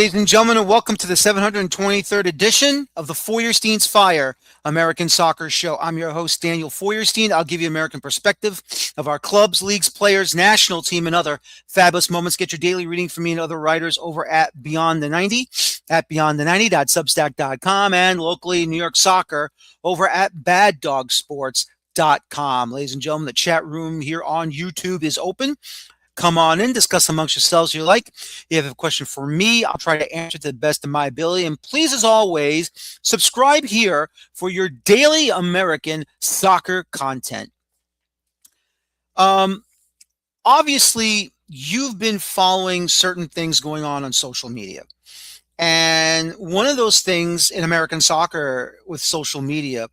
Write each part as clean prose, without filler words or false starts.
ladies and gentlemen, and welcome to the 723rd edition of the Feuerstein's Fire American Soccer Show. I'm your host, Daniel Feuerstein. I'll give you American perspective of our clubs, leagues, players, national team, and other fabulous moments. Get your daily reading from me and other writers over at Beyond the 90, at beyondthe90.substack.com, and locally New York Soccer over at baddogsports.com. Ladies and gentlemen, the chat room here on YouTube is open. Come on in, discuss amongst yourselves if you like. If you have a question for me, I'll try to answer to the best of my ability. And please, as always, subscribe here for your daily American soccer content. Obviously, you've been following certain things going on social media. And one of those things in American soccer with social media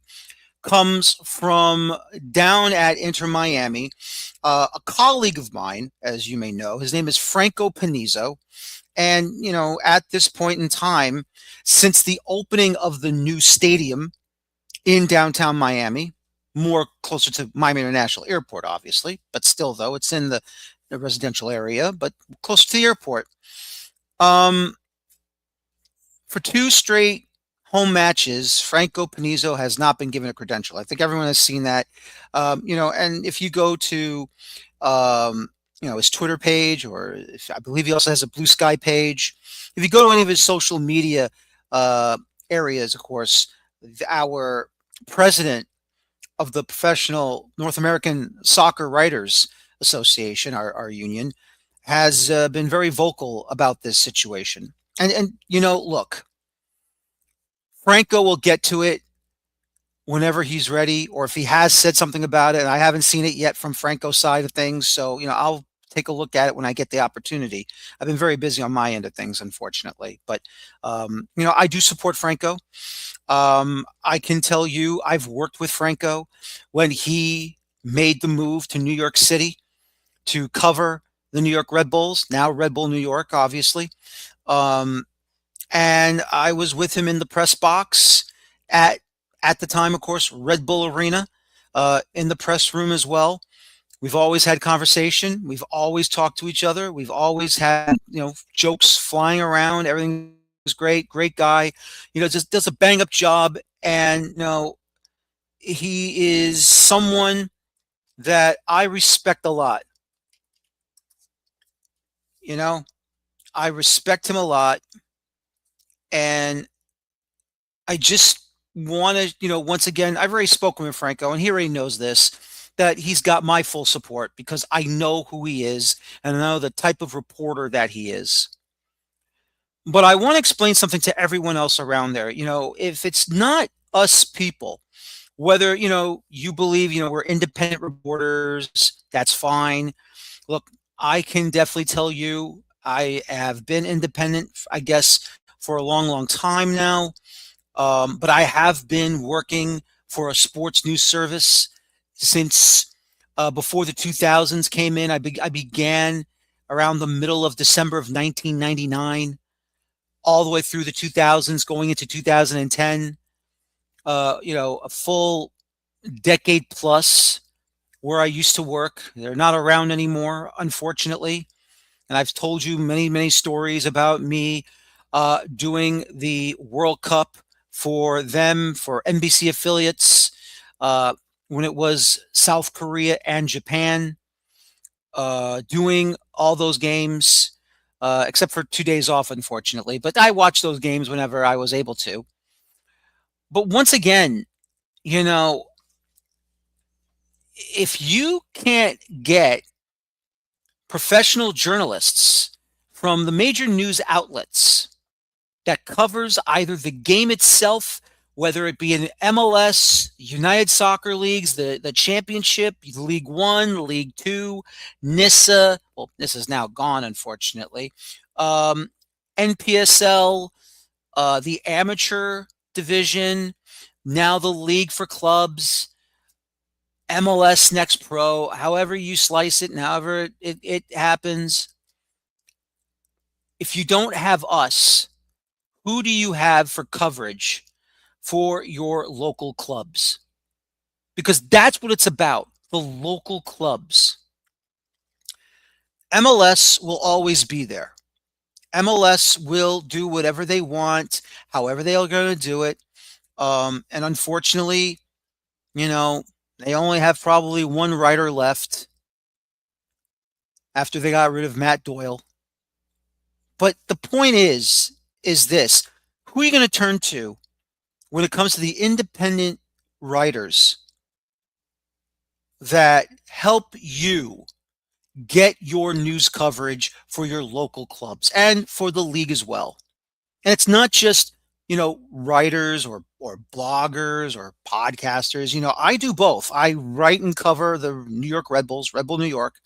comes from down at Inter Miami. A colleague of mine, as you may know, his name is Franco Panizo. And, at this point in time, since the opening of the new stadium in downtown Miami, more closer to Miami International Airport, obviously, but still, though, it's in the residential area, but close to the airport. For 2 straight home matches, Franco Panizo has not been given a credential. I think everyone has seen that. And if you go to, his Twitter page, or I believe he also has a Blue Sky page. If you go to any of his social media areas, of course, our president of the Professional North American Soccer Writers Association, our union, has been very vocal about this situation. And look, Franco will get to it whenever he's ready, or if he has said something about it, and I haven't seen it yet from Franco's side of things. So, I'll take a look at it when I get the opportunity. I've been very busy on my end of things, unfortunately. But, I do support Franco. I can tell you I've worked with Franco when he made the move to New York City to cover the New York Red Bulls, now Red Bull New York, obviously. And I was with him in the press box at the time, of course, Red Bull Arena, in the press room as well. We've always had conversation. We've always talked to each other. We've always had, jokes flying around. Everything was great. Great guy. Just does a bang up job. And, he is someone that I respect a lot. I respect him a lot. And I just want to, once again, I've already spoken with Franco, and he already knows this, that he's got my full support because I know who he is and I know the type of reporter that he is. But I want to explain something to everyone else around there. If it's not us people, whether, you believe, we're independent reporters, that's fine. Look, I can definitely tell you I have been independent, I guess, for a long, long time now. But I have been working for a sports news service since before the 2000s came in. I began around the middle of December of 1999, all the way through the 2000s, going into 2010. A full decade plus where I used to work. They're not around anymore, unfortunately. And I've told you many, many stories about me doing the World Cup for them, for NBC affiliates, when it was South Korea and Japan, doing all those games, except for 2 days off, unfortunately. But I watched those games whenever I was able to. But once again, if you can't get professional journalists from the major news outlets that covers either the game itself, whether it be in MLS, United Soccer Leagues, the Championship, League One, League Two, NISA, well, NISA's now gone, unfortunately, NPSL, the amateur division, now the League for Clubs, MLS Next Pro, however you slice it and however it happens. If you don't have us, who do you have for coverage for your local clubs? Because that's what it's about, the local clubs. MLS will always be there. MLS will do whatever they want, however they are going to do it. And unfortunately, you know, they only have probably one writer left after they got rid of Matt Doyle. But the point is this: who are you going to turn to when it comes to the independent writers that help you get your news coverage for your local clubs and for the league as well? And it's not just, writers or bloggers or podcasters. I do both. I write and cover the New York Red Bulls, Red Bull New York,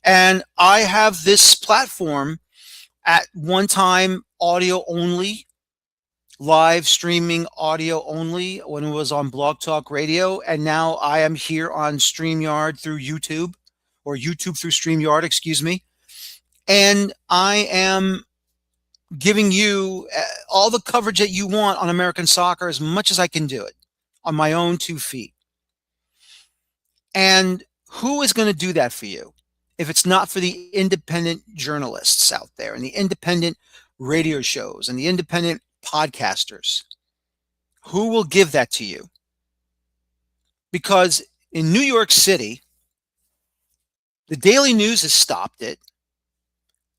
and I have this platform at one time audio only, live streaming audio only when it was on Blog Talk Radio, and now I am here on StreamYard through YouTube, or YouTube through StreamYard, excuse me. And I am giving you all the coverage that you want on American soccer as much as I can do it on my own 2 feet. And who is going to do that for you if it's not for the independent journalists out there and the independent radio shows and the independent podcasters? Who will give that to you? Because in New York City, the Daily News has stopped it.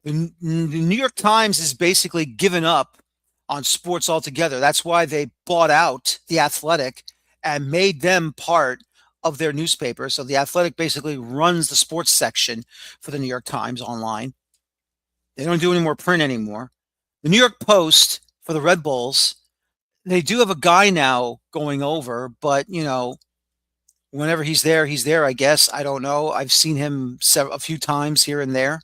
The New York Times has basically given up on sports altogether. That's why they bought out The Athletic and made them part of their newspaper. So The Athletic basically runs the sports section for the New York Times online. They don't do any more print anymore. The New York Post for the Red Bulls, they do have a guy now going over, but, whenever he's there, I guess. I don't know. I've seen him a few times here and there.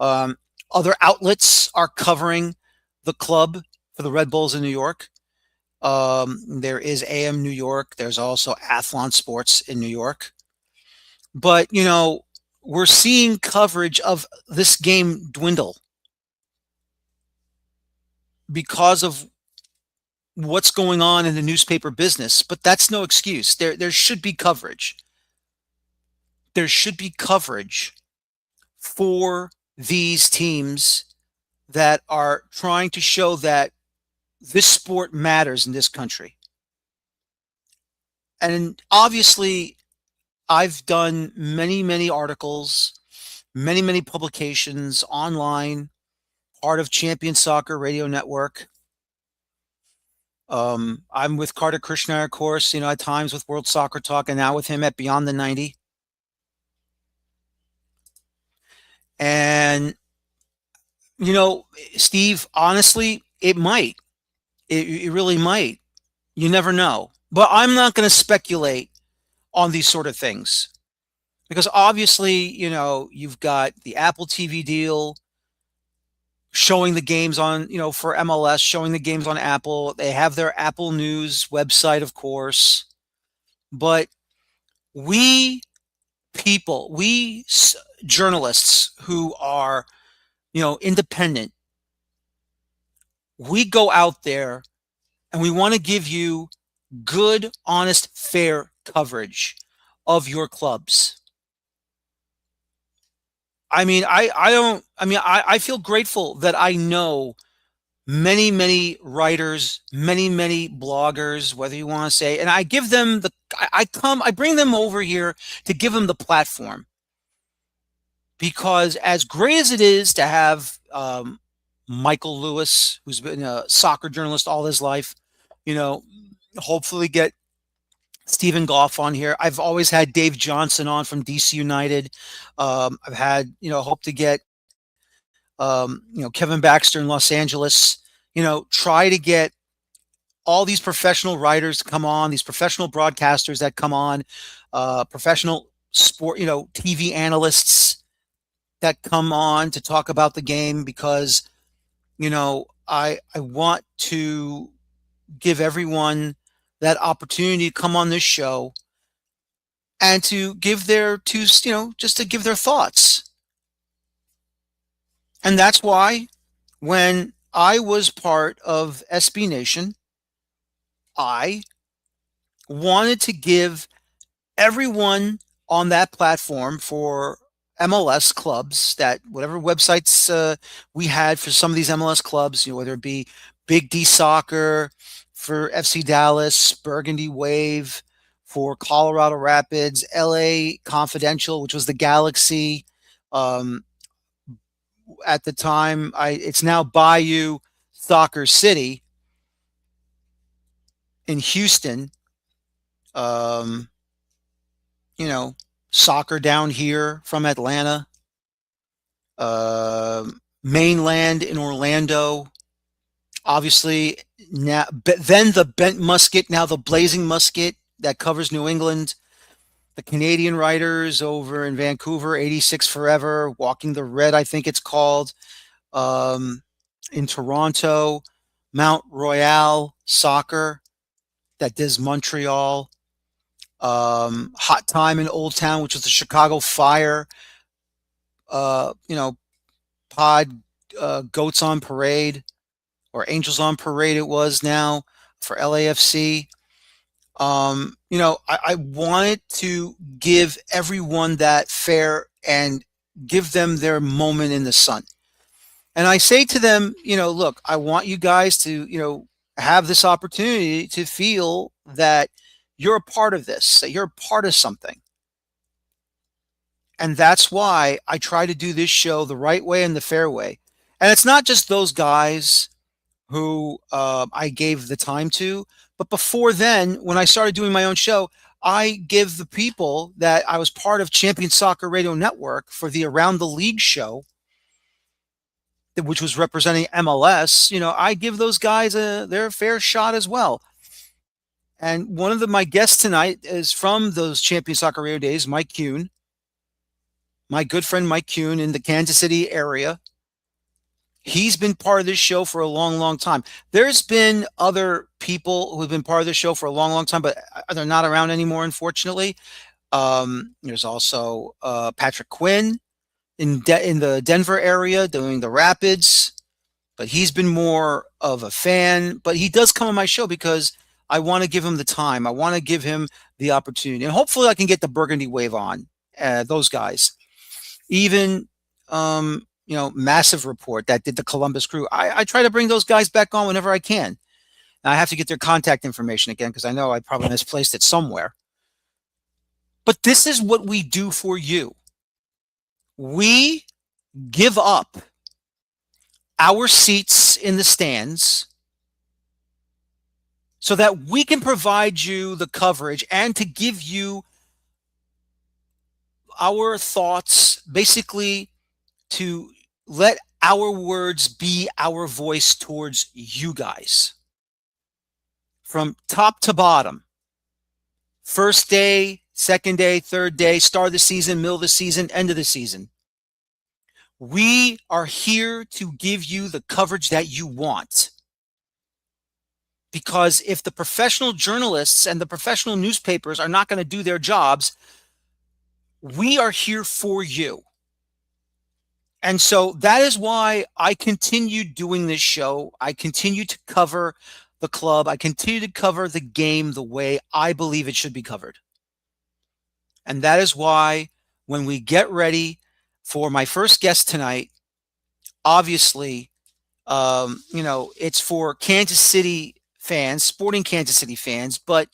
Other outlets are covering the club for the Red Bulls in New York. There is AM New York. There's also Athlon Sports in New York. But, we're seeing coverage of this game dwindle because of what's going on in the newspaper business. But that's no excuse. There should be coverage. There should be coverage for these teams that are trying to show that this sport matters in this country. And obviously, I've done many, many articles, many, many publications online, part of Champion Soccer Radio Network. I'm with Carter Krishna, of course, at times with World Soccer Talk, and now with him at Beyond the 90. And, Steve, honestly, it might. It really might. You never know. But I'm not going to speculate on these sort of things because obviously, you've got the Apple TV deal showing the games on, for MLS, showing the games on Apple. They have their Apple News website, of course. But we journalists who are, independent, we go out there and we want to give you good, honest, fair coverage of your clubs. I mean, I feel grateful that I know many, many writers, many, many bloggers, whether you want to say, and I give them I bring them over here to give them the platform. Because as great as it is to have Michael Lewis, who's been a soccer journalist all his life, hopefully get Stephen Goff on here. I've always had Dave Johnson on from DC United. I've had, hope to get, Kevin Baxter in Los Angeles, try to get all these professional writers to come on, these professional broadcasters that come on, professional sport, TV analysts that come on to talk about the game because, I want to give everyone that opportunity to come on this show and to give just to give their thoughts. And that's why when I was part of SB Nation, I wanted to give everyone on that platform for MLS clubs, that whatever websites we had for some of these MLS clubs, whether it be Big D Soccer for FC Dallas, Burgundy Wave for Colorado Rapids, LA Confidential, which was the Galaxy. Um, at the time, it's now Bayou Soccer City in Houston. Um, you know, Soccer Down Here from Atlanta. Mainland in Orlando. Obviously, now, then the Bent Musket, now the Blazing Musket that covers New England. The Canadian writers over in Vancouver, 86 Forever, Walking the Red, I think it's called. Um, in Toronto, Mount Royal Soccer, that does Montreal. Hot Time in Old Town, which was the Chicago Fire. You know, pod Goats on Parade, or Angels on Parade it was now for LAFC. I wanted to give everyone that fair and give them their moment in the sun. And I say to them, look, I want you guys to, have this opportunity to feel that you're a part of this, that you're a part of something. And that's why I try to do this show the right way and the fair way. And it's not just those guys who I gave the time to, but before then, when I started doing my own show, I give the people that I was part of Champion Soccer Radio Network for the Around the League show, which was representing MLS. I give those guys their fair shot as well. And one of my guests tonight is from those Champion Soccer Radio days, Mike Kuhn, my good friend Mike Kuhn in the Kansas City area. He's been part of this show for a long, long time. There's been other people who have been part of this show for a long, long time, but they're not around anymore, unfortunately. There's also Patrick Quinn in the Denver area doing the Rapids, but he's been more of a fan. But he does come on my show because I want to give him the time. I want to give him the opportunity. And hopefully I can get the Burgundy Wave on, those guys. Even Massive Report that did the Columbus Crew. I try to bring those guys back on whenever I can. And I have to get their contact information again because I know I probably misplaced it somewhere. But this is what we do for you. We give up our seats in the stands so that we can provide you the coverage and to give you our thoughts, basically to let our words be our voice towards you guys. From top to bottom. First day, second day, third day, start of the season, middle of the season, end of the season. We are here to give you the coverage that you want. Because if the professional journalists and the professional newspapers are not going to do their jobs, we are here for you. And so that is why I continue doing this show. I continue to cover the club. I continue to cover the game the way I believe it should be covered. And that is why when we get ready for my first guest tonight, obviously, it's for Kansas City fans, sporting Kansas City fans. But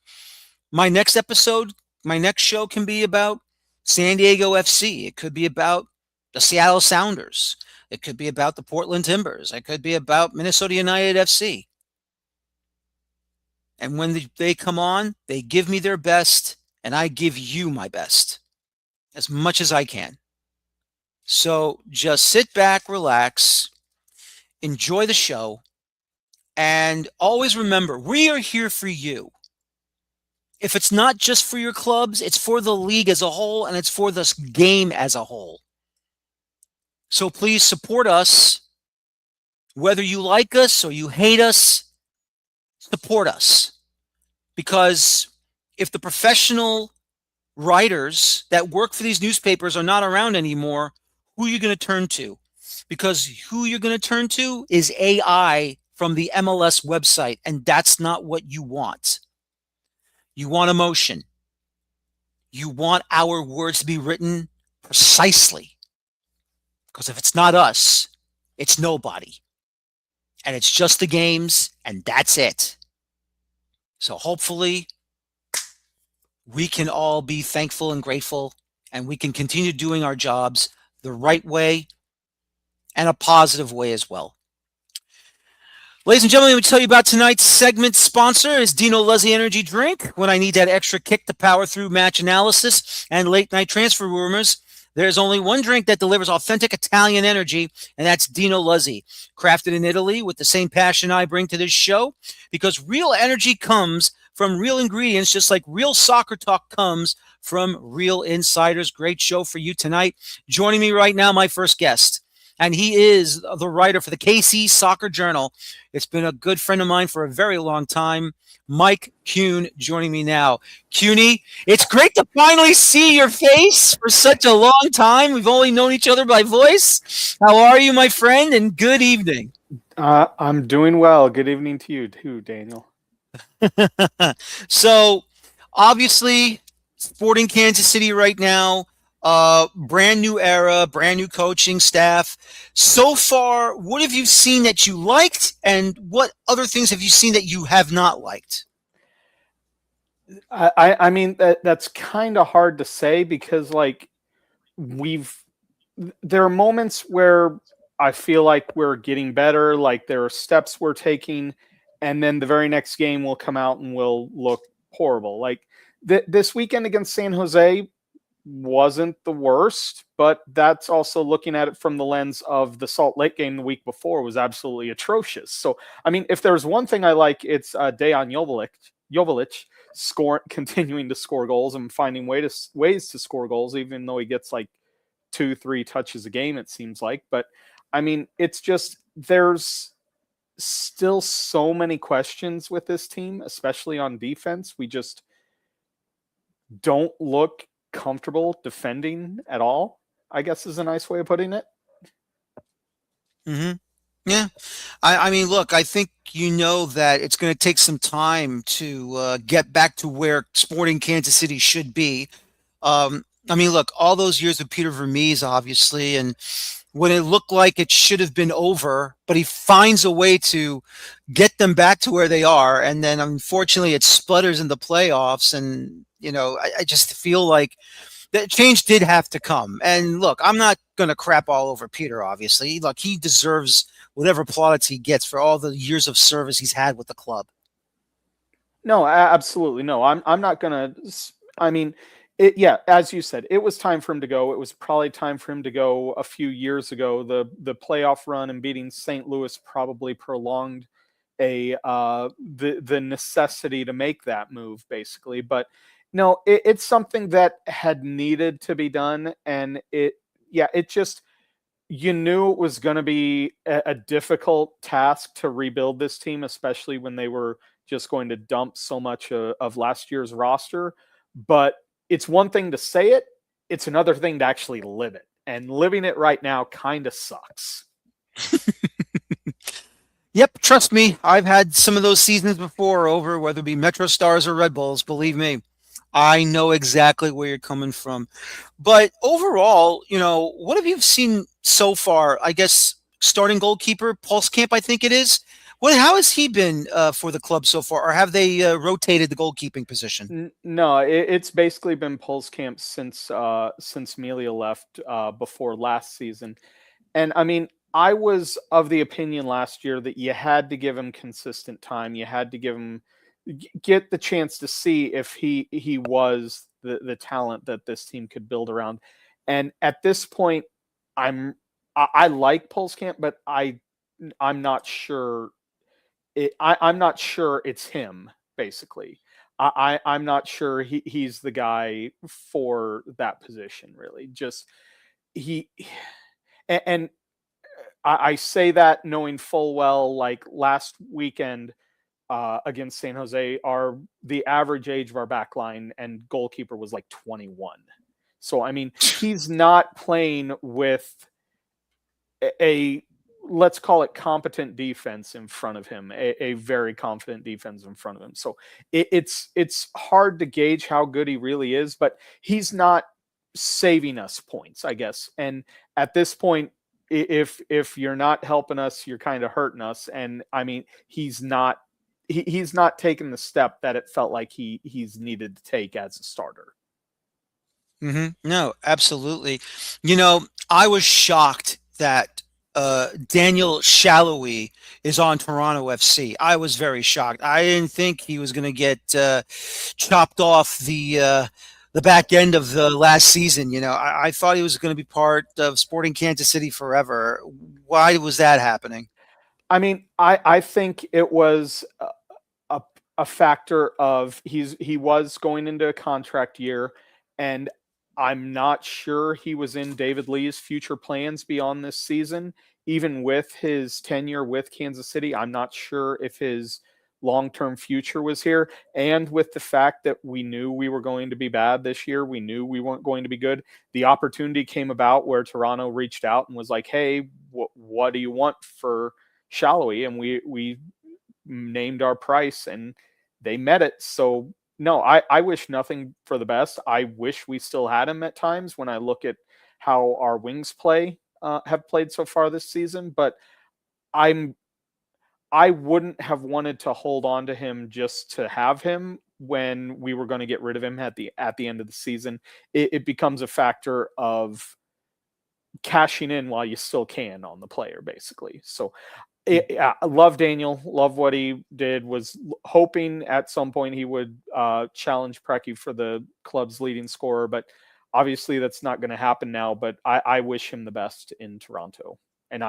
my next episode, my next show can be about San Diego FC. It could be about the Seattle Sounders. It could be about the Portland Timbers. It could be about Minnesota United FC. And when they come on, they give me their best, and I give you my best as much as I can. So just sit back, relax, enjoy the show, and always remember, we are here for you. If it's not just for your clubs, it's for the league as a whole, and it's for this game as a whole. So please support us. Whether you like us or you hate us, support us. Because if the professional writers that work for these newspapers are not around anymore, who are you going to turn to? Because who you're going to turn to is AI from the MLS website, and that's not what you want. You want emotion. You want our words to be written precisely. Because if it's not us, it's nobody. And it's just the games, and that's it. So hopefully, we can all be thankful and grateful, and we can continue doing our jobs the right way and a positive way as well. Ladies and gentlemen, let me tell you about tonight's segment sponsor is Dino Luzzi Energy Drink. When I need that extra kick to power through match analysis and late night transfer rumors, there's only one drink that delivers authentic Italian energy, and that's Dino Luzzi. Crafted in Italy with the same passion I bring to this show, because real energy comes from real ingredients, just like real soccer talk comes from real insiders. Great show for you tonight. Joining me right now, my first guest, and he is the writer for the KC Soccer Journal. It's been a good friend of mine for a very long time. Mike Kuhn joining me now. Kuhny, it's great to finally see your face for such a long time. We've only known each other by voice. How are you, my friend? And good evening. I'm doing well. Good evening to you too, Daniel. So, obviously, Sporting Kansas City right now. Brand new era, brand new coaching staff. So far, what have you seen that you liked, and what other things have you seen that you have not liked? I mean that's kind of hard to say because we've there are moments where I feel like we're getting better, like there are steps we're taking, and then the very next game will come out and will look horrible. Like this weekend against San Jose wasn't the worst, but that's also looking at it from the lens of the Salt Lake game the week before was absolutely atrocious. So, I mean, if there's one thing I like, it's Dejan Joveljic continuing to score goals and finding ways to score goals, even though he gets like 2-3 touches a game, it seems like. But I mean, it's just there's still so many questions with this team, especially on defense. We just don't look comfortable defending at all, I guess is a nice way of putting it. Mm-hmm. Yeah. I mean, look, I think you know that it's going to take some time to get back to where Sporting Kansas City should be. I mean, look, all those years with Peter Vermees, obviously, and when it looked like it should have been over, but he finds a way to get them back to where they are. And then unfortunately it sputters in the playoffs. And, I just feel like that change did have to come. And look, I'm not going to crap all over Peter, obviously. Look, he deserves whatever plaudits he gets for all the years of service he's had with the club. No, absolutely no. I'm not gonna. I mean, yeah, as you said, it was time for him to go. It was probably time for him to go a few years ago. The playoff run and beating St. Louis probably prolonged the necessity to make that move, basically. But no, it's something that had needed to be done, and it just you knew it was going to be a difficult task to rebuild this team, especially when they were just going to dump so much of last year's roster. But it's one thing to say it, it's another thing to actually live it. And living it right now kind of sucks. Yep, trust me, I've had some of those seasons before over, whether it be Metro Stars or Red Bulls. Believe me, I know exactly where you're coming from. But overall, what have you seen so far? I guess starting goalkeeper, Pulskamp, I think it is. How has he been for the club so far, or have they rotated the goalkeeping position? No, it's basically been Pulskamp since Melia left before last season. And I mean, I was of the opinion last year that you had to give him consistent time. You had to give him get the chance to see if he was the talent that this team could build around. And at this point, I like Pulskamp, but I'm not sure. I'm not sure it's him. Basically, I'm not sure he's the guy for that position. Really, just he and I say that knowing full well, like last weekend against San Jose, the average age of our back line and goalkeeper was like 21. So, I mean, he's not playing with a let's call it competent defense in front of him, a very confident defense in front of him. So it's hard to gauge how good he really is, but he's not saving us points, I guess. And at this point, if you're not helping us, you're kind of hurting us. And I mean, he's not taking the step that it felt like he's needed to take as a starter. No, absolutely. I was shocked that Daniel Shallowy is on Toronto FC. I was very shocked. I didn't think he was going to get chopped off the back end of the last season. I thought he was going to be part of Sporting Kansas City forever. Why was that happening? I mean, I think it was a, a factor of he was going into a contract year, and I'm not sure he was in David Lee's future plans beyond this season. Even with his tenure with Kansas City, I'm not sure if his long-term future was here. And with the fact that we knew we were going to be bad this year, we knew we weren't going to be good. The opportunity came about where Toronto reached out and was like, "Hey, what do you want for Shallowy?" And we named our price, and they met it. So no, I wish nothing for the best. I wish we still had him at times when I look at how our wings have played so far this season. But I'm I wouldn't have wanted to hold on to him just to have him when we were going to get rid of him at the end of the season. It becomes a factor of cashing in while you still can on the player, basically. So yeah, I love Daniel. Love what he did. Was hoping at some point he would challenge Preki for the club's leading scorer, but obviously that's not going to happen now. But I wish him the best in Toronto, and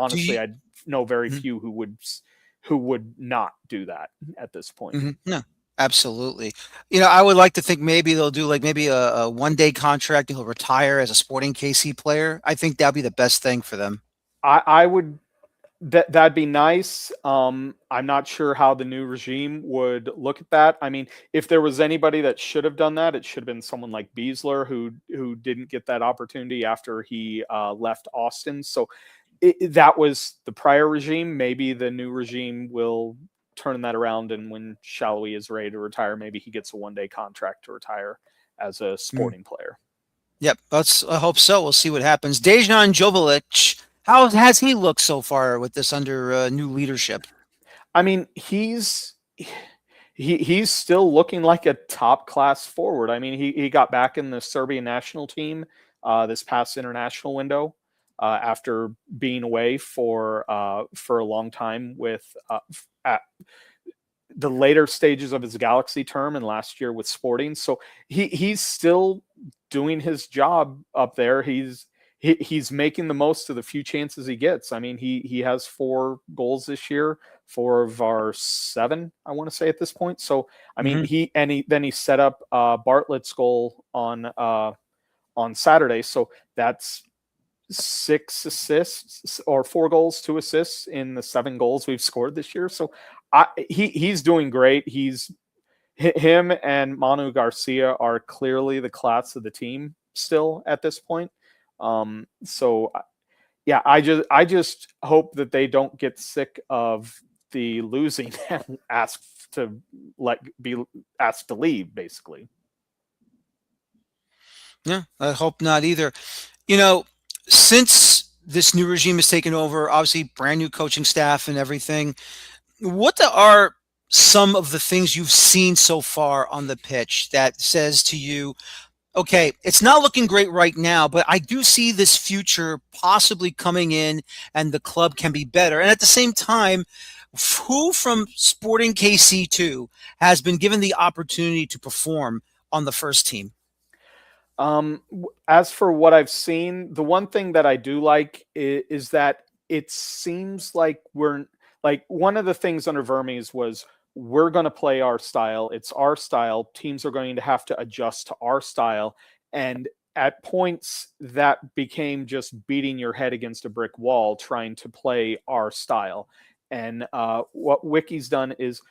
Do you? I know very few who would not do that at this point. No, absolutely. I would like to think maybe they'll do like maybe a 1 day contract and he'll retire as a Sporting KC player. I think that'd be the best thing for them. I would that'd be nice. I'm not sure how the new regime would look at that. I mean, if there was anybody that should have done that, it should have been someone like Beasler, who didn't get that opportunity after he left Austin. So that was the prior regime. Maybe the new regime will turn that around, and when Shallowy is ready to retire, maybe he gets a 1 day contract to retire as a Mm. Sporting player. Yep, I hope so. We'll see what happens. Dejan Jovic, how has he looked so far with this under new leadership? I mean, he's still looking like a top class forward. I mean, he got back in the Serbian national team this past international window after being away for a long time with at the later stages of his Galaxy term and last year with Sporting. So he's still doing his job up there. He's making the most of the few chances he gets. I mean, he has 4 goals this year, 4 of our 7, I want to say at this point. So I mean, Hmm. he set up Bartlett's goal on Saturday. So that's 6 assists or 4 goals, 2 assists in the 7 goals we've scored this year. So he's doing great. Him and Manu Garcia are clearly the class of the team still at this point. So yeah, I just hope that they don't get sick of the losing and be asked to leave, basically. Yeah, I hope not either. You know, since this new regime has taken over, obviously brand new coaching staff and everything, are some of the things you've seen so far on the pitch that says to you, okay, it's not looking great right now, but I do see this future possibly coming in and the club can be better. And at the same time, who from Sporting KC2 has been given the opportunity to perform on the first team? As for what I've seen, the one thing that I do like is that it seems like we're like one of the things under Vermes was we're going to play our style. It's our style. Teams are going to have to adjust to our style. And at points, that became just beating your head against a brick wall trying to play our style. And what Wiki's done is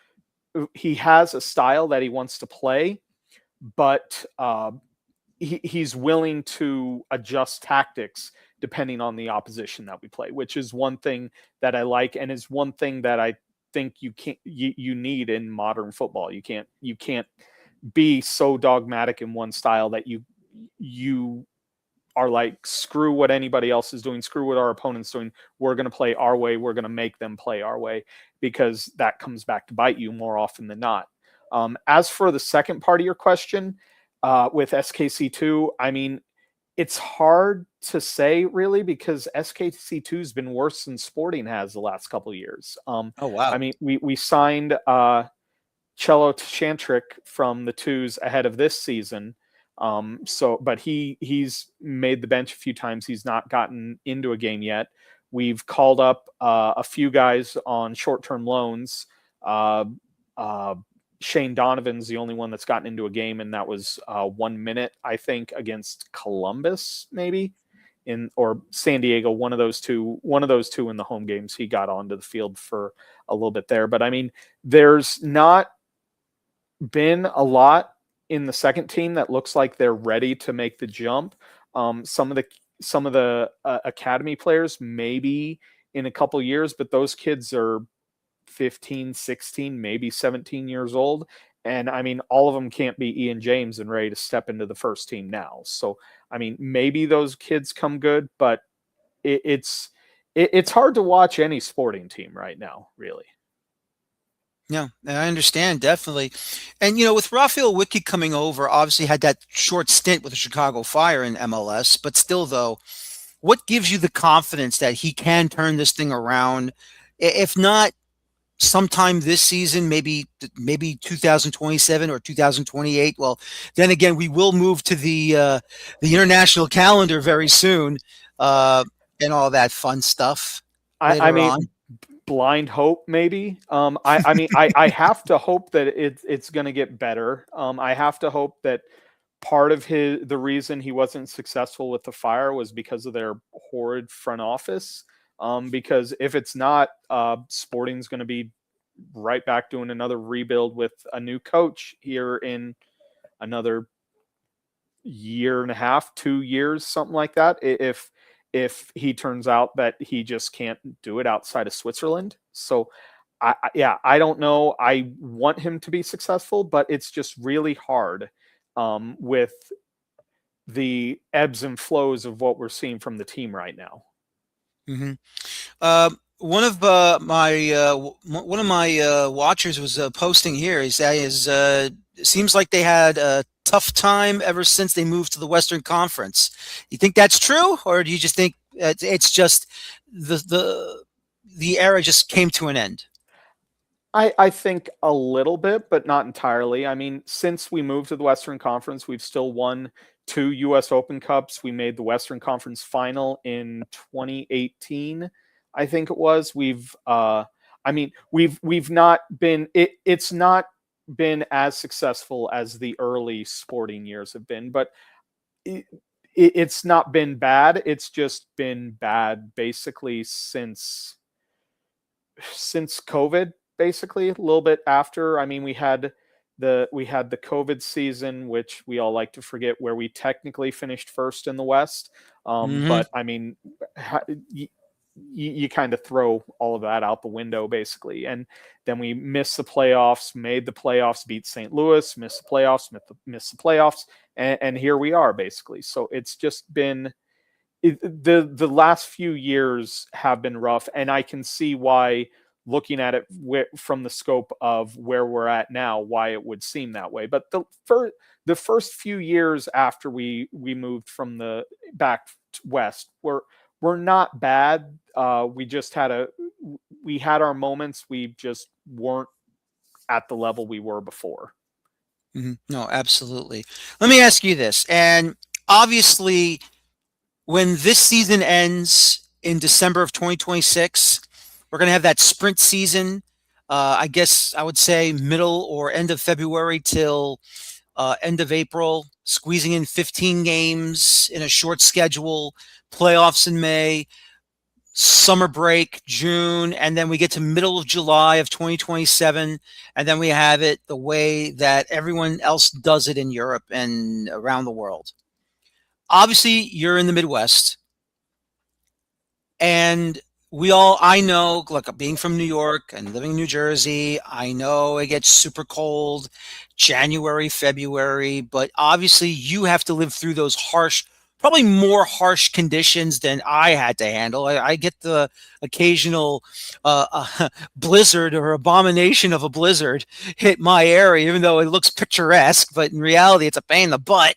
he has a style that he wants to play, but he's willing to adjust tactics depending on the opposition that we play, which is one thing that I like, and is one thing that I think you need in modern football. You can't be so dogmatic in one style that you are like, screw what anybody else is doing, screw what our opponent's doing. We're going to play our way. We're going to make them play our way, because that comes back to bite you more often than not. As for the second part of your question, with SKC2, I mean, it's hard to say really, because SKC2 has been worse than Sporting has the last couple of years. Oh, wow. I mean, we signed Cello Shantrik from the twos ahead of this season. But he's made the bench a few times. He's not gotten into a game yet. We've called up a few guys on short-term loans. Shane Donovan's the only one that's gotten into a game, and that was 1 minute, I think, against Columbus, maybe, or San Diego. One of those two in the home games, he got onto the field for a little bit there. But I mean, there's not been a lot in the second team that looks like they're ready to make the jump. Some of the academy players maybe in a couple years, but those kids are 15, 16, maybe 17 years old. And I mean, all of them can't be Ian James and ready to step into the first team now. So, I mean, maybe those kids come good, but it's hard to watch any Sporting team right now, really. Yeah, I understand, definitely. And, with Raphael Wicke coming over, obviously had that short stint with the Chicago Fire in MLS, but still, though, what gives you the confidence that he can turn this thing around? If not sometime this season, maybe 2027 or 2028. Well, then again, we will move to the international calendar very soon, and all that fun stuff I later mean, on. blind hope, maybe. I mean, I have to hope that it's going to get better. I have to hope that part of the reason he wasn't successful with the Fire was because of their horrid front office. Because if it's not, Sporting's going to be right back doing another rebuild with a new coach here in another year and a half, 2 years, something like that. If he turns out that he just can't do it outside of Switzerland. So I don't know. I want him to be successful, but it's just really hard with the ebbs and flows of what we're seeing from the team right now. Mm-hmm. One of my watchers was posting here. He says it seems like they had a tough time ever since they moved to the Western Conference. You think that's true, or do you just think it's just the era just came to an end? I think a little bit, but not entirely. I mean, since we moved to the Western Conference, we've still won 2 U.S. Open Cups. We made the Western Conference final in 2018, I think it was. We've not been. It's not been as successful as the early Sporting years have been, but it's not been bad. It's just been bad basically since COVID. Basically, a little bit after. I mean, we had the COVID season, which we all like to forget, where we technically finished first in the West. Mm-hmm. But I mean, you kind of throw all of that out the window, basically. And then we missed the playoffs, made the playoffs, beat St. Louis, missed the playoffs, and here we are, basically. So it's just been the last few years have been rough, and I can see why, looking at it from the scope of where we're at now, why it would seem that way. But the first few years after we moved from the back west were not bad. We just had our moments. We just weren't at the level we were before. Mm-hmm. No, absolutely. Let me ask you this, and obviously, when this season ends in December of 2026, we're going to have that sprint season. I guess I would say middle or end of February till end of April, squeezing in 15 games in a short schedule, playoffs in May, summer break, June, and then we get to middle of July of 2027, and then we have it the way that everyone else does it in Europe and around the world. Obviously, you're in the Midwest, and I know, look, being from New York and living in New Jersey, I know it gets super cold January, February, but obviously you have to live through those harsh probably more harsh conditions than I had to handle. I get the occasional blizzard or abomination of a blizzard hit my area, even though it looks picturesque, but in reality, it's a pain in the butt.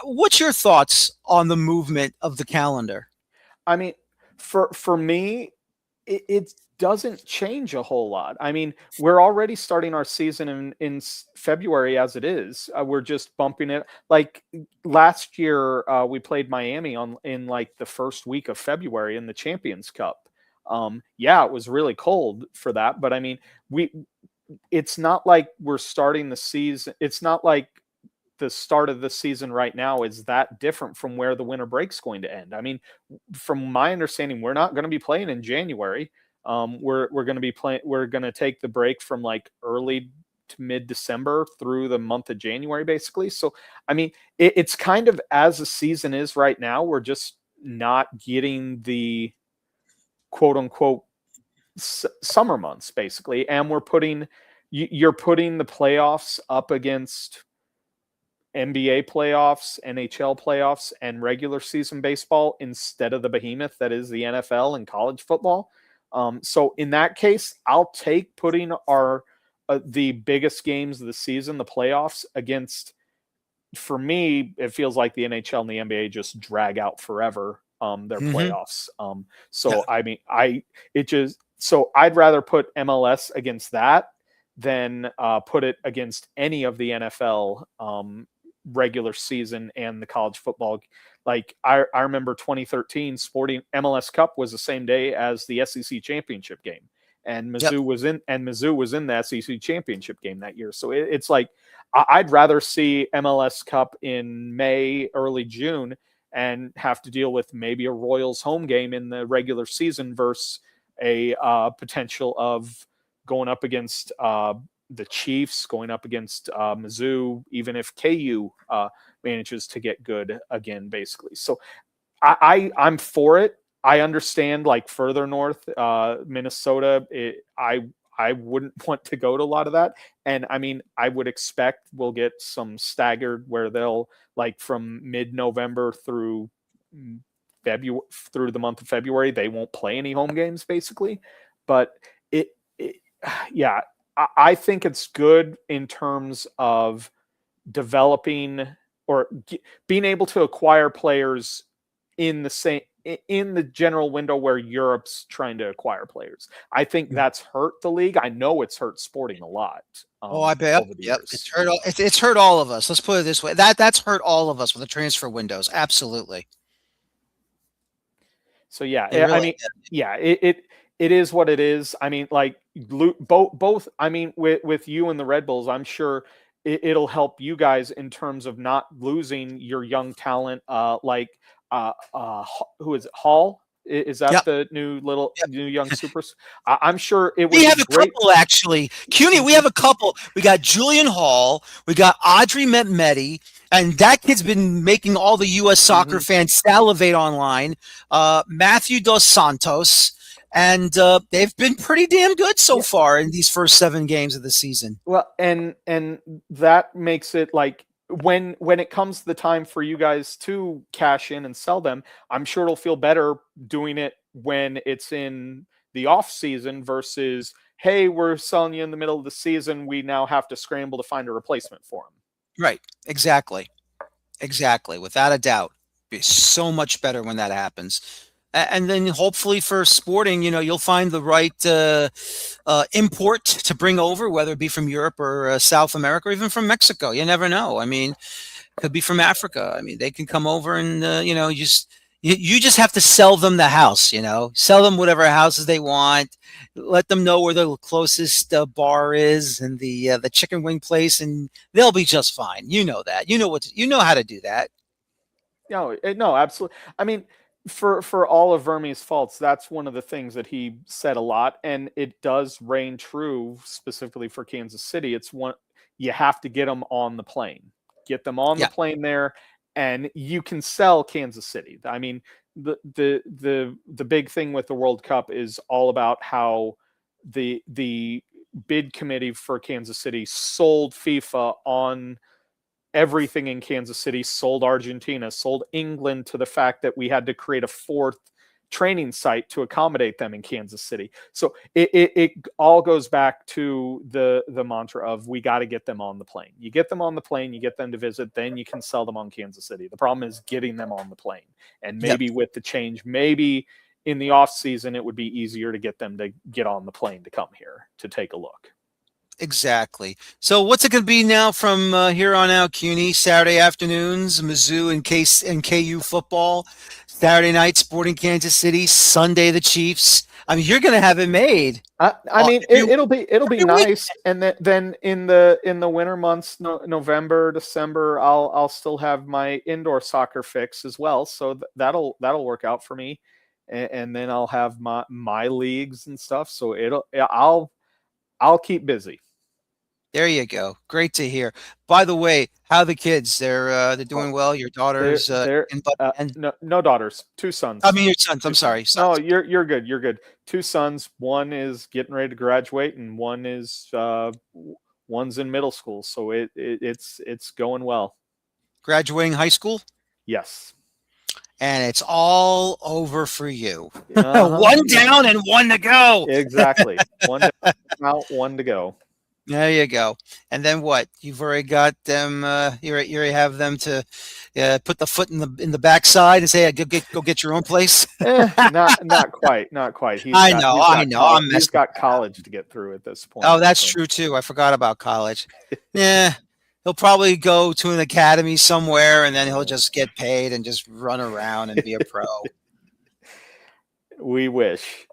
What's your thoughts on the movement of the calendar? I mean, for me, it doesn't change a whole lot. I mean, we're already starting our season in February as it is. We're just bumping it. Like last year, we played Miami on in like the first week of February in the Champions Cup. Yeah, it was really cold for that, but I mean, we it's not like we're starting the season. It's not like the start of the season right now is that different from where the winter break's going to end. I mean, from my understanding, we're not going to be playing in January. We're going to be playing. We're going to take the break from like early to mid December through the month of January, basically. So, I mean, it's kind of as the season is right now. We're just not getting the quote unquote summer months, basically, and we're putting you're putting the playoffs up against NBA playoffs, NHL playoffs, and regular season baseball instead of the behemoth that is the NFL and college football. So in that case, I'll take putting our the biggest games of the season, the playoffs, against. For me, it feels like the NHL and the NBA just drag out forever their Mm-hmm. playoffs. Yeah. So I mean, I'd rather put MLS against that than put it against any of the NFL regular season and the college football. Like I remember 2013 sporting MLS Cup was the same day as the SEC championship game. And Yep. Mizzou was in the SEC championship game that year. So it's like I'd rather see MLS Cup in May, early June, and have to deal with maybe a Royals home game in the regular season versus a potential of going up against the Chiefs, going up against Mizzou, even if KU manages to get good again, basically. So I'm for it. I understand like further north, Minnesota. I wouldn't want to go to a lot of that, and I mean I would expect we'll get some staggered where they'll like from mid-November through February through the month of February they won't play any home games basically, but it yeah I think it's good in terms of developing or being able to acquire players in the same in the general window where Europe's trying to acquire players. I think that's hurt the league. I know it's hurt sporting a lot Oh, I bet. over the Yep. It's years. hurt. It's hurt all of us. Let's put it this way. That's hurt all of us with the transfer windows. Absolutely. So yeah, It I really. mean, yeah, it is what it is. I mean, like both. I mean, with you and the Red Bulls, I'm sure it'll help you guys in terms of not losing your young talent. Who is it? Hall? Is that Yep. the new young super? I'm sure it We would be have a great. couple actually. CUNY, we Mhm. have a couple. We got Julian Hall, we got Audrey Mehmeti, and that kid's been making all the US soccer Mhm. fans salivate online. Matthew Dos Santos, and they've been pretty damn good so Yeah. far in these first 7 games of the season. Well, and that makes it like when it comes to the time for you guys to cash in and sell them, I'm sure it'll feel better doing it when it's in the off season versus hey, we're selling you in the middle of the season. We now have to scramble to find a replacement for them. Right. Exactly. Exactly. Without a doubt. Be so much better when that happens. And then hopefully for sporting, you'll find the right import to bring over, whether it be from Europe or South America or even from Mexico. You never know. I mean, could be from Africa. I mean, they can come over and you just have to sell them the house. Sell them whatever houses they want. Let them know where the closest bar is and the chicken wing place, and they'll be just fine. You know that. You know how to do that. No, absolutely. I mean, for all of Vermeer's faults, that's one of the things that he said a lot, and it does reign true specifically for Kansas City. It's one you have to get them on the plane, get them on the Yeah. plane there, and you can sell Kansas City. I mean, the big thing with the World Cup is all about how the bid committee for Kansas City sold FIFA on everything in Kansas City, sold Argentina, sold England, to the fact that we had to create a fourth training site to accommodate them in Kansas City. So it all goes back to the mantra of, we got to get them on the plane. You get them on the plane, you get them to visit, then you can sell them on Kansas City. The problem is getting them on the plane. And Yep. maybe with the change, maybe in the off season, it would be easier to get them to get on the plane to come here to take a look. Exactly. So what's it going to be now from here on out, CUNY? Saturday afternoons, Mizzou and KU football. Saturday night, Sporting Kansas City. Sunday, the Chiefs. I mean, you're going to have it made. I mean, it'll be every nice, and then in the winter months, November, December, I'll still have my indoor soccer fix as well, so that'll work out for me, and then I'll have my leagues and stuff. So I'll keep busy. There you go. Great to hear. By the way, how are the kids? They're doing well. Your daughters They're in no daughters, 2 sons. I mean your sons. I'm sorry. No, Sons. you're good. You're good. 2 sons. One is getting ready to graduate, and one's in middle school. So it's going well. Graduating high school, Yes. and it's all over for you. Uh-huh. One down and one to go. Exactly. One out, one to go. There you go. And then what? You've already got them. You already have them to put the foot in the backside and say, "Go get your own place." Not quite. Not quite. I know. He's got college to get through at this point. Oh, that's true too. I forgot about college. Yeah, he'll probably go to an academy somewhere, and then he'll just get paid and just run around and be a pro. We wish.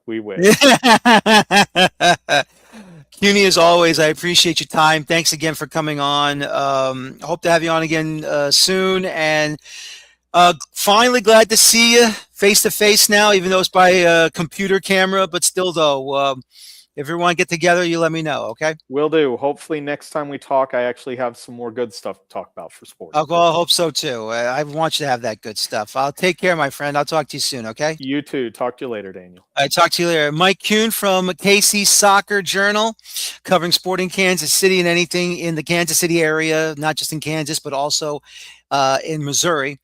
CUNY, as always, I appreciate your time. Thanks again for coming on. I hope to have you on again soon. And finally, glad to see you face to face now, even though it's by computer camera. But still, though, if you want to get together, you let me know, okay? Will do. Hopefully, next time we talk, I actually have some more good stuff to talk about for sports. I hope so, too. I want you to have that good stuff. I'll take care, my friend. I'll talk to you soon, okay? You too. Talk to you later, Daniel. I talk to you later. Mike Kuhn from KC Soccer Journal, covering Sporting Kansas City and anything in the Kansas City area, not just in Kansas, but also in Missouri.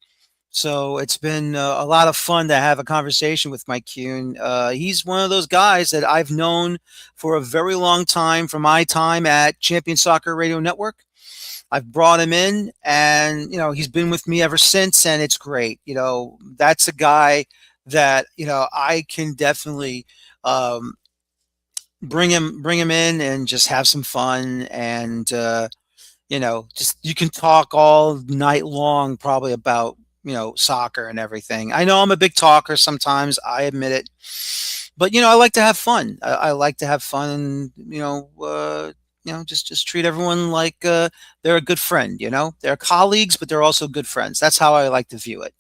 So it's been a lot of fun to have a conversation with Mike Kuhn. He's one of those guys that I've known for a very long time, from my time at Champion Soccer Radio Network. I've brought him in, and he's been with me ever since, and it's great. That's a guy that I can definitely bring him in and just have some fun, and just you can talk all night long probably about soccer and everything. I know I'm a big talker sometimes, I admit it, but I like to have fun. I like to have fun, just treat everyone like they're a good friend. They're colleagues, but they're also good friends. That's how I like to view it.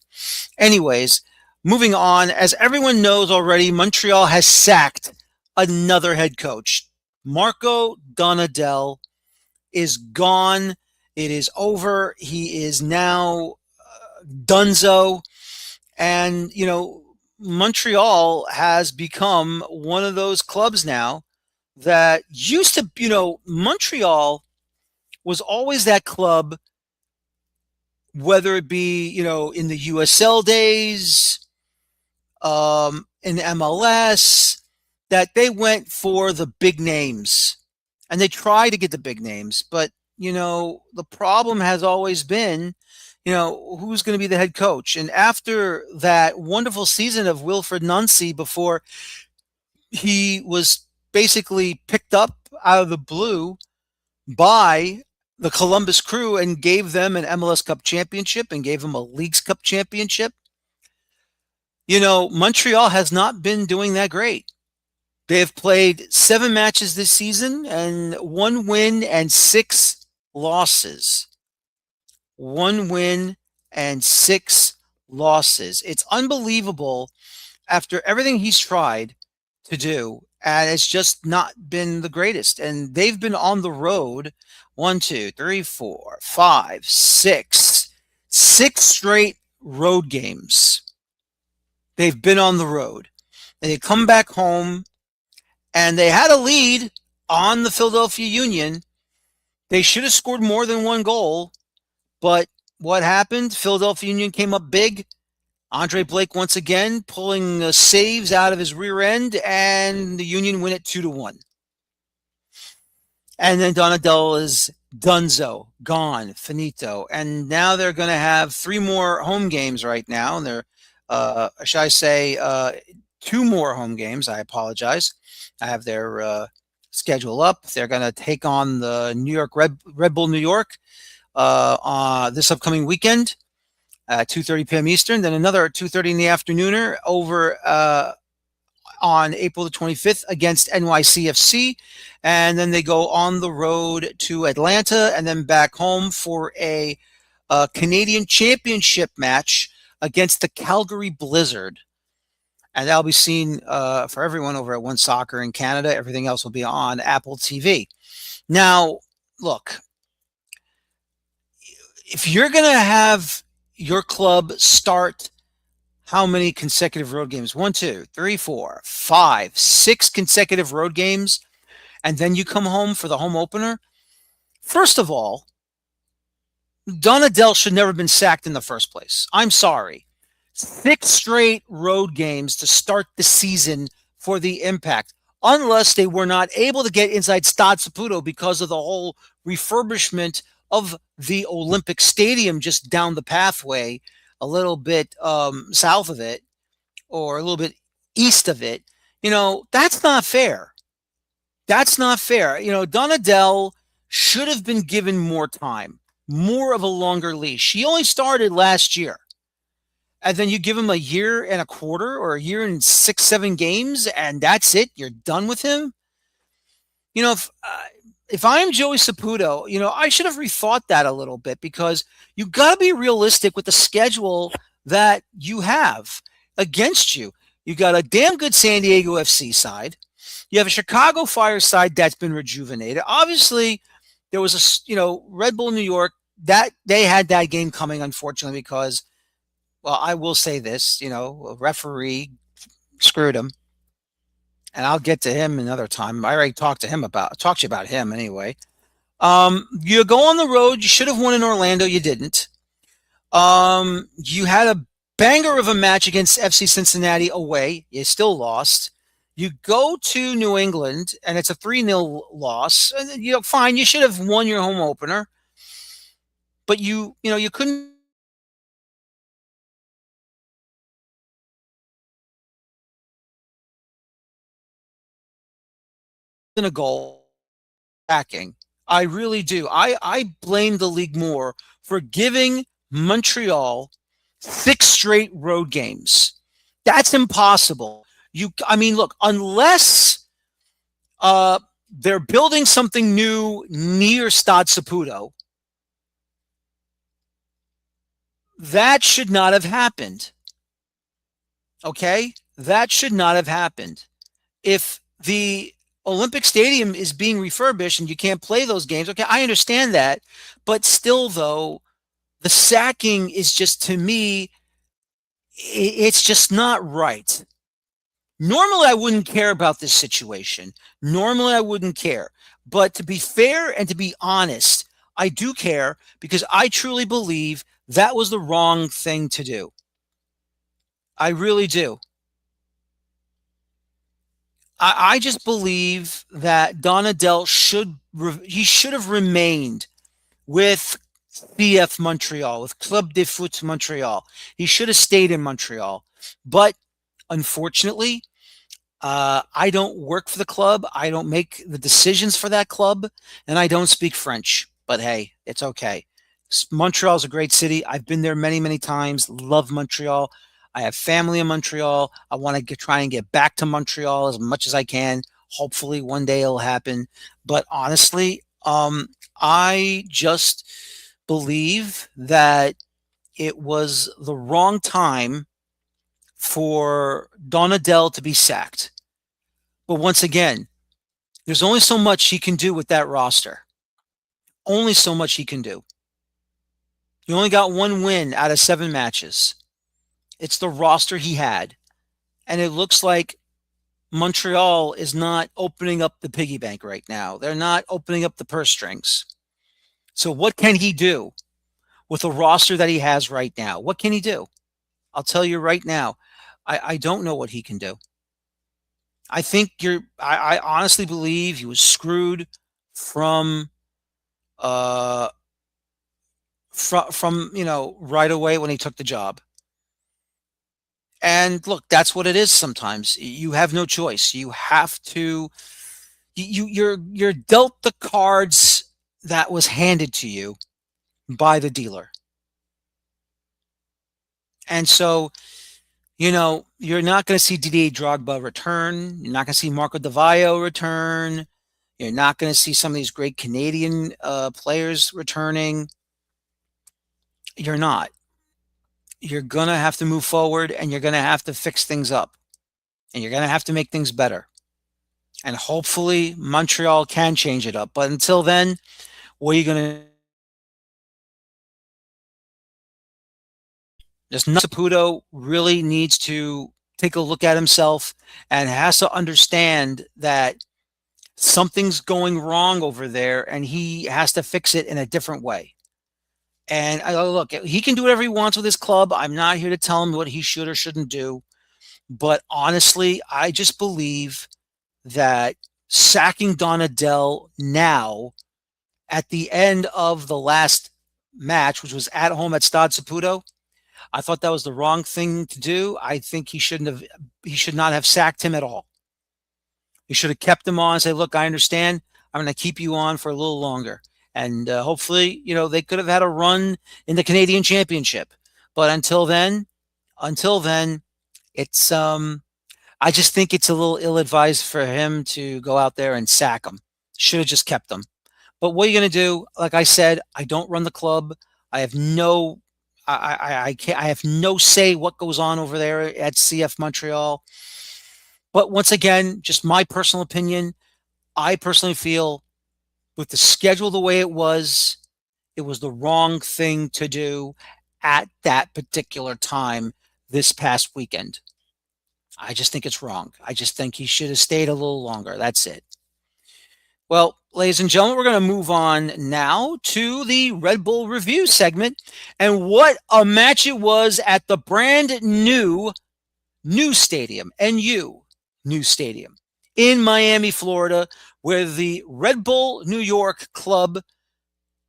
Anyways, moving on. As everyone knows already, Montreal has sacked another head coach. Marco Donadell is gone. It is over. He is now Dunzo. And, Montreal has become one of those clubs now that used to, Montreal was always that club, whether it be, in the USL days, in MLS, that they went for the big names and they tried to get the big names. But, the problem has always been, who's going to be the head coach? And after that wonderful season of Wilfred Nancy, before he was basically picked up out of the blue by the Columbus Crew and gave them an MLS Cup championship and gave them a Leagues Cup championship, Montreal has not been doing that great. They have played 7 matches this season and 1 win and 6 losses. 1 win and 6 losses. It's unbelievable after everything he's tried to do, and it's just not been the greatest. And they've been on the road 1, 2, 3, 4, 5, 6 straight road games. They've been on the road. And they come back home, and they had a lead on the Philadelphia Union. They should have scored more than 1 goal, But what happened? Philadelphia Union came up big. Andre Blake once again pulling saves out of his rear end, and the Union win it 2-1. And then Donadell is Dunzo, gone, finito. And now they're going to have 3 more home games right now. And they're, should I say, 2 more home games. I apologize. I have their schedule up. They're going to take on the New York Red Bull New York this upcoming weekend at 2:30 p.m. Eastern. Then another 2:30 in the afternooner over on April the 25th against NYCFC. And then they go on the road to Atlanta and then back home for a Canadian Championship match against the Calgary Blizzard. And that'll be seen for everyone over at One Soccer in Canada. Everything else will be on Apple TV. Now, look, if you're going to have your club start how many consecutive road games? 1, 2, 3, 4, 5, 6 consecutive road games, and then you come home for the home opener. First of all, Donadell should never have been sacked in the first place. I'm sorry. 6 straight road games to start the season for the Impact, unless they were not able to get inside Stade Saputo because of the whole refurbishment of the Olympic Stadium just down the pathway, a little bit south of it or a little bit east of it. That's not fair. That's not fair. Donadell should have been given more time, more of a longer leash. He only started last year. And then you give him a year and a quarter or a year and 6, 7 games, and that's it. You're done with him. If I'm Joey Saputo, I should have rethought that a little bit, because you got to be realistic with the schedule that you have against you. You got a damn good San Diego FC side. You have a Chicago Fire side that's been rejuvenated. Obviously, there was Red Bull New York, that they had that game coming, unfortunately, because, well, I will say this, a referee screwed him. And I'll get to him another time. I already talked to you about him anyway. You go on the road. You should have won in Orlando. You didn't. You had a banger of a match against FC Cincinnati away. You still lost. You go to New England, and it's a 3-0 loss. Fine. You should have won your home opener, but you couldn't. A goal backing. I really do. I blame the league more for giving Montreal 6 straight road games. That's impossible. Look, unless they're building something new near Stade Saputo, that should not have happened. Okay? That should not have happened. If the Olympic Stadium is being refurbished and you can't play those games, okay, I understand that. But still, though, the sacking is just, to me, it's just not right. Normally, I wouldn't care about this situation. Normally, I wouldn't care. But to be fair and to be honest, I do care, because I truly believe that was the wrong thing to do. I really do. I just believe that Donadell should have remained with CF Montreal, with Club de Foot Montreal. He should have stayed in Montreal. But unfortunately, I don't work for the club. I don't make the decisions for that club, and I don't speak French. But hey, it's okay. Montreal is a great city. I've been there many, many times. Love Montreal. I have family in Montreal. I want to try and get back to Montreal as much as I can. Hopefully one day it'll happen. But honestly, I just believe that it was the wrong time for Donadell to be sacked. But once again, there's only so much he can do with that roster. Only so much he can do. He only got 1 win out of 7 matches. It's the roster he had. And it looks like Montreal is not opening up the piggy bank right now. They're not opening up the purse strings. So what can he do? with the roster that he has right now. What can he do? I'll tell you right now, I don't know what he can do. I think I honestly believe he was screwed from uh from right away when he took the job. And look, that's what it is sometimes. You have no choice. You have to you're dealt the cards that was handed to you by the dealer. And so, you're not going to see Didier Drogba return. You're not going to see Marco Di Vaio return. You're not going to see some of these great Canadian players returning. You're not. You're going to have to move forward, and you're going to have to fix things up, and you're going to have to make things better. And hopefully Montreal can change it up. But until then, what are you going to Just Saputo really needs to take a look at himself and has to understand that something's going wrong over there and he has to fix it in a different way. And look, he can do whatever he wants with his club. I'm not here to tell him what he should or shouldn't do. But honestly, I just believe that sacking Donadell now at the end of the last match, which was at home at Stade Saputo, I thought that was the wrong thing to do. I think he should not have sacked him at all. He should have kept him on and say, look, I understand. I'm going to keep you on for a little longer. And hopefully, they could have had a run in the Canadian Championship. But until then, it's I just think it's a little ill-advised for him to go out there and sack him. Should have just kept him. But what are you going to do? Like I said, I don't run the club. I have no I have no say what goes on over there at CF Montreal. But once again, just my personal opinion, I personally feel with the schedule the way it was the wrong thing to do at that particular time this past weekend. I just think it's wrong. I just think he should have stayed a little longer. That's it. Well, ladies and gentlemen, we're going to move on now to the Red Bull review segment. And what a match it was at the brand new stadium, new stadium in Miami, Florida, where the Red Bull New York club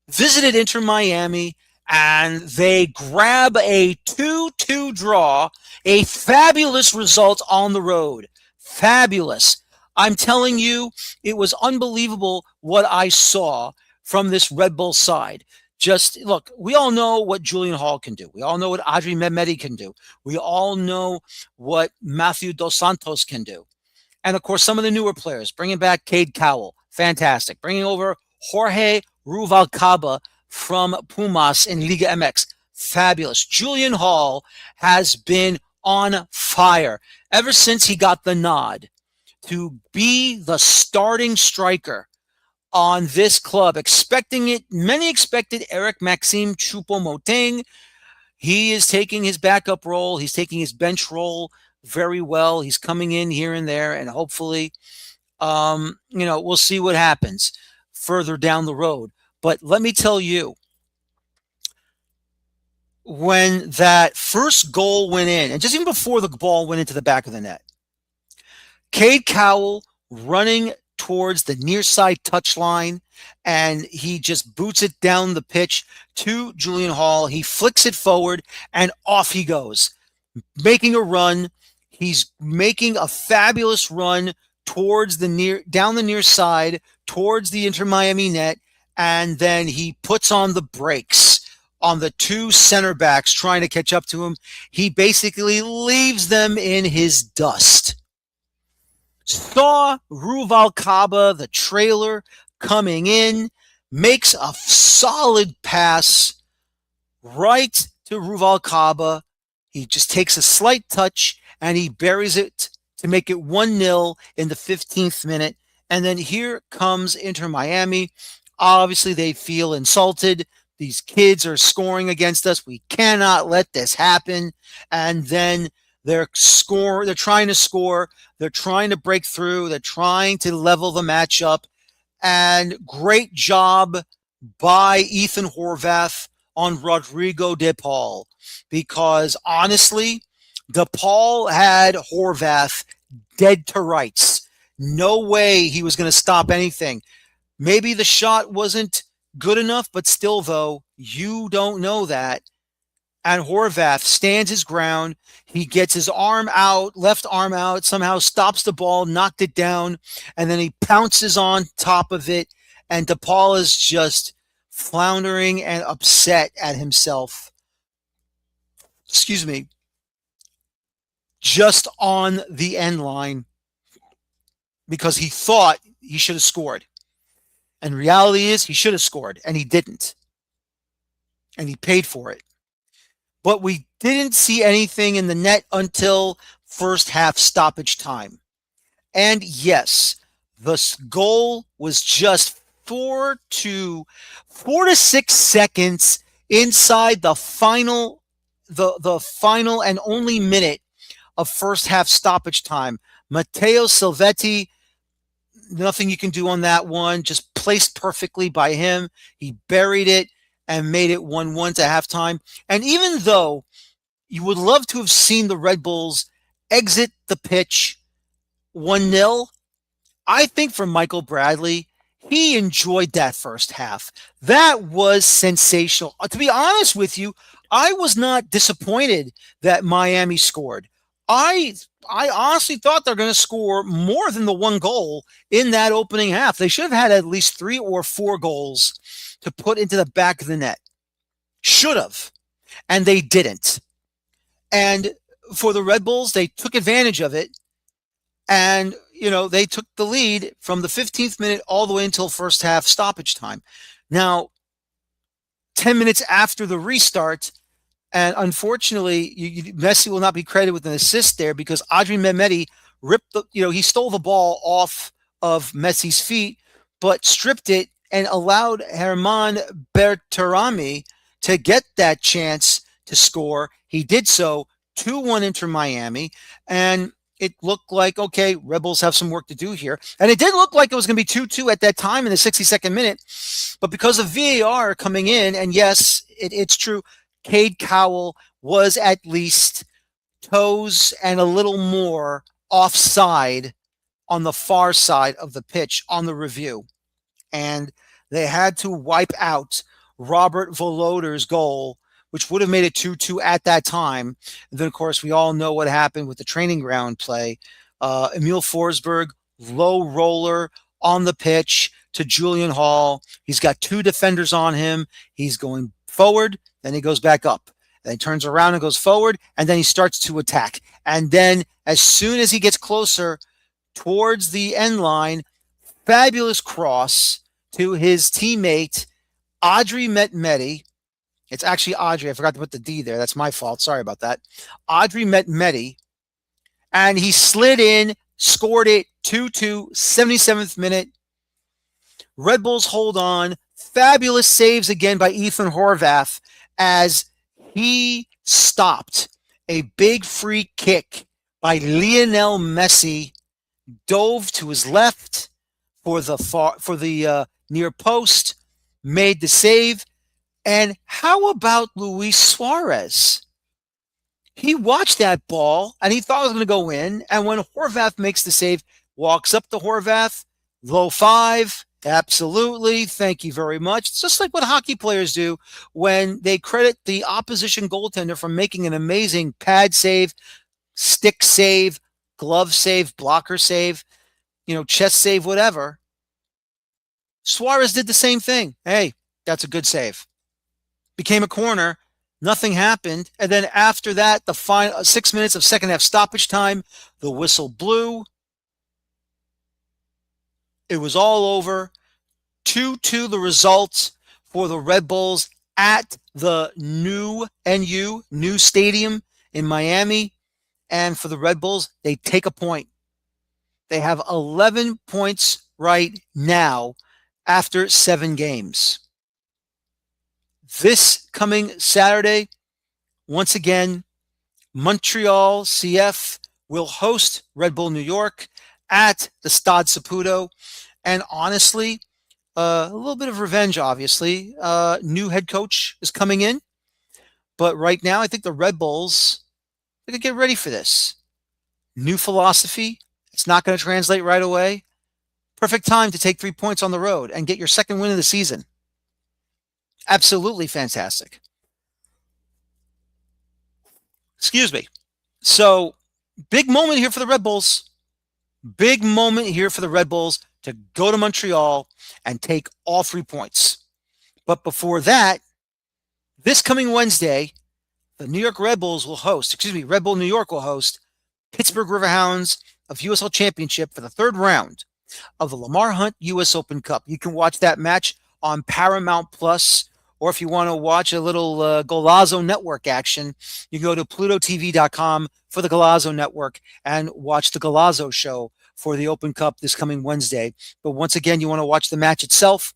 visited Inter Miami and they grab a 2-2 draw, a fabulous result on the road. Fabulous. I'm telling you, it was unbelievable what I saw from this Red Bull side. Just look, we all know what Julian Hall can do. We all know what Adri Mehmedi can do. We all know what Matthew Dos Santos can do. And of course, some of the newer players, bringing back Cade Cowell, fantastic. Bringing over Jorge Ruvalcaba from Pumas in Liga MX, fabulous. Julian Hall has been on fire ever since he got the nod to be the starting striker on this club. Expecting it, many expected Eric Maxime Choupo-Moting. He is taking his backup role. He's taking his bench role very well. He's coming in here and there, and hopefully, we'll see what happens further down the road. But let me tell you, when that first goal went in, and just even before the ball went into the back of the net, Cade Cowell running towards the near side touchline, and he just boots it down the pitch to Julian Hall. He flicks it forward, and off he goes, making a run. He's making a fabulous run towards down the near side, towards the Inter Miami net, and then he puts on the brakes on the two center backs trying to catch up to him. He basically leaves them in his dust. Saw Ruvalcaba, the trailer, coming in, makes a solid pass right to Ruvalcaba. He just takes a slight touch and he buries it to make it 1-0 in the 15th minute. And then here comes Inter Miami. Obviously, they feel insulted. These kids are scoring against us. We cannot let this happen. And then they're trying to score. They're trying to break through. They're trying to level the match up. And great job by Ethan Horvath on Rodrigo De Paul because honestly, De Paul had Horvath dead to rights. No way he was going to stop anything. Maybe the shot wasn't good enough, but still, though, you don't know that. And Horvath stands his ground. He gets his arm out, left arm out, somehow stops the ball, knocked it down, and then he pounces on top of it. And DePaul is just floundering and upset at himself. Excuse me. Just on the end line because he thought he should have scored. And reality is he should have scored, and he didn't. And he paid for it. But we didn't see anything in the net until first half stoppage time. And yes, the goal was just 4 to 6 seconds inside the final and only minute of first half stoppage time. Matteo Silvetti, nothing you can do on that one, just placed perfectly by him. He buried it and made it 1-1 to halftime. And even though you would love to have seen the Red Bulls exit the pitch 1-0, I think for Michael Bradley, he enjoyed that first half. That was sensational. To be honest with you, I was not disappointed that Miami scored. I honestly thought they're going to score more than the one goal in that opening half. They should have had at least 3 or 4 goals to put into the back of the net. Should have. And they didn't. And for the Red Bulls, they took advantage of it. And, they took the lead from the 15th minute all the way until first half stoppage time. Now, 10 minutes after the restart, and unfortunately, Messi will not be credited with an assist there because Adrien Mehmeti he stole the ball off of Messi's feet, but stripped it and allowed Herman Berterami to get that chance to score. He did so, 2-1 Inter Miami, and it looked like, okay, Rebels have some work to do here. And it did look like it was going to be 2-2 at that time in the 62nd minute, but because of VAR coming in, and yes, it's true, Cade Cowell was at least toes and a little more offside on the far side of the pitch on the review. And they had to wipe out Robert Voloder's goal, which would have made it 2-2 at that time. And then, of course, we all know what happened with the training ground play. Emil Forsberg, low roller on the pitch to Julian Hall. He's got 2 defenders on him. He's going forward, then he goes back up. Then he turns around and goes forward, and then he starts to attack. And then as soon as he gets closer towards the end line, fabulous cross to his teammate, Adrien Mehmeti. It's actually Audrey. I forgot to put the D there. That's my fault. Sorry about that. Adrien Mehmeti. And he slid in, scored it 2-2, 77th minute. Red Bulls hold on. Fabulous saves again by Ethan Horvath as he stopped a big free kick by Lionel Messi, dove to his left for the near post, made the save. And how about Luis Suarez? He watched that ball and he thought it was going to go in. And when Horvath makes the save, walks up to Horvath, low 5. Absolutely. Thank you very much. It's just like what hockey players do when they credit the opposition goaltender for making an amazing pad save, stick save, glove save, blocker save, chest save, whatever. Suarez did the same thing. Hey, that's a good save. Became a corner. Nothing happened. And then after that, the final 6 minutes of second half stoppage time, the whistle blew. It was all over. 2-2 the result for the Red Bulls at the new stadium in Miami. And for the Red Bulls, they take a point. They have 11 points right now after 7 games. This coming Saturday, once again, Montreal CF will host Red Bull New York at the Stade Saputo. And honestly, A little bit of revenge, obviously. New head coach is coming in, but right now I think the Red Bulls, they could get ready for this. New philosophy. It's not going to translate right away. Perfect time to take 3 points on the road and get your second win of the season. Absolutely fantastic. Excuse me. So, big moment here for the Red Bulls. Big moment here for the Red Bulls to go to Montreal and take all 3 points. But before that, this coming Wednesday, the New York Red Bulls will host, Red Bull New York will host Pittsburgh Riverhounds of USL Championship for the third round of the Lamar Hunt US Open Cup. You can watch that match on Paramount Plus, or if you want to watch a little Golazo Network action, you can go to PlutoTV.com for the Golazo Network and watch the Golazo show for the Open Cup this coming Wednesday. But once again, you want to watch the match itself,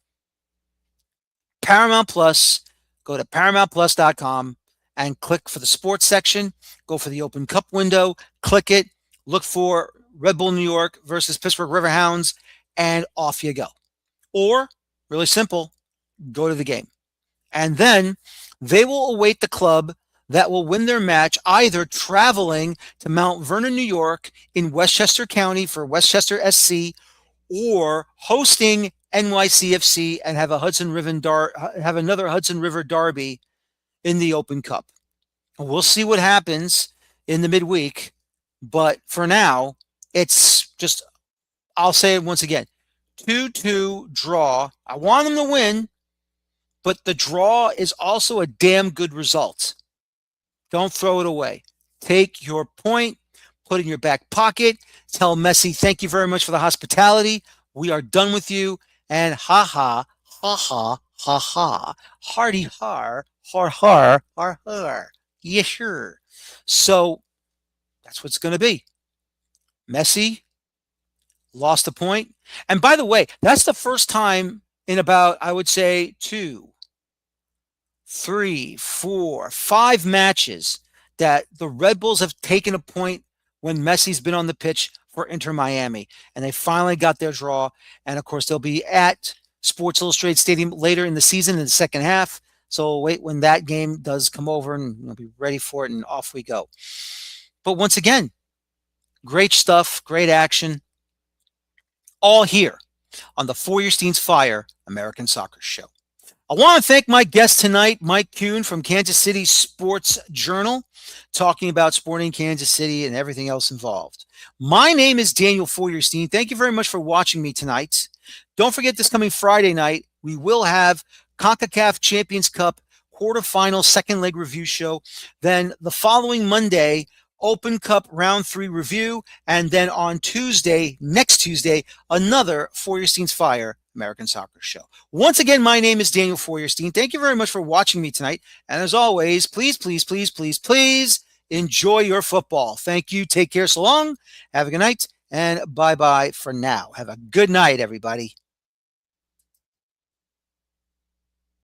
Paramount Plus, go to ParamountPlus.com and click for the sports section, go for the Open Cup window, click it, look for Red Bull New York versus Pittsburgh Riverhounds, and off you go. Or, really simple, go to the game. And then they will await the club that will win their match, either traveling to Mount Vernon, New York in Westchester County for Westchester SC, or hosting NYCFC and have another Hudson River Derby in the Open Cup. We'll see what happens in the midweek, but for now, it's just, I'll say it once again, 2-2 draw. I want them to win, but the draw is also a damn good result. Don't throw it away. Take your point, put it in your back pocket, tell Messi, thank you very much for the hospitality. We are done with you. And ha ha, ha ha, ha ha. Hardy har, har har, har har. Yes, sure. So that's what's going to be. Messi lost a point. And by the way, that's the first time in about, I would say, 2, 3, 4, 5 matches that the Red Bulls have taken a point when Messi's been on the pitch for Inter Miami. And they finally got their draw. And of course, they'll be at Sports Illustrated Stadium later in the season in the second half. So we'll wait when that game does come over and we'll be ready for it, and off we go. But once again, great stuff, great action, all here on the Feuerstein's Fire American Soccer Show. I want to thank my guest tonight, Mike Kuhn from Kansas City Sports Journal, talking about Sporting Kansas City and everything else involved. My name is Daniel Feuerstein. Thank you very much for watching me tonight. Don't forget, this coming Friday night, we will have CONCACAF Champions Cup quarterfinal second leg review show. Then the following Monday, Open Cup Round 3 review. And then on Tuesday, next Tuesday, another Feuerstein's Fire American Soccer Show. Once again, my name is Daniel Feuerstein. Thank you very much for watching me tonight. And as always, please, please, please, please, please enjoy your football. Thank you. Take care. So long. Have a good night. And bye-bye for now. Have a good night, everybody.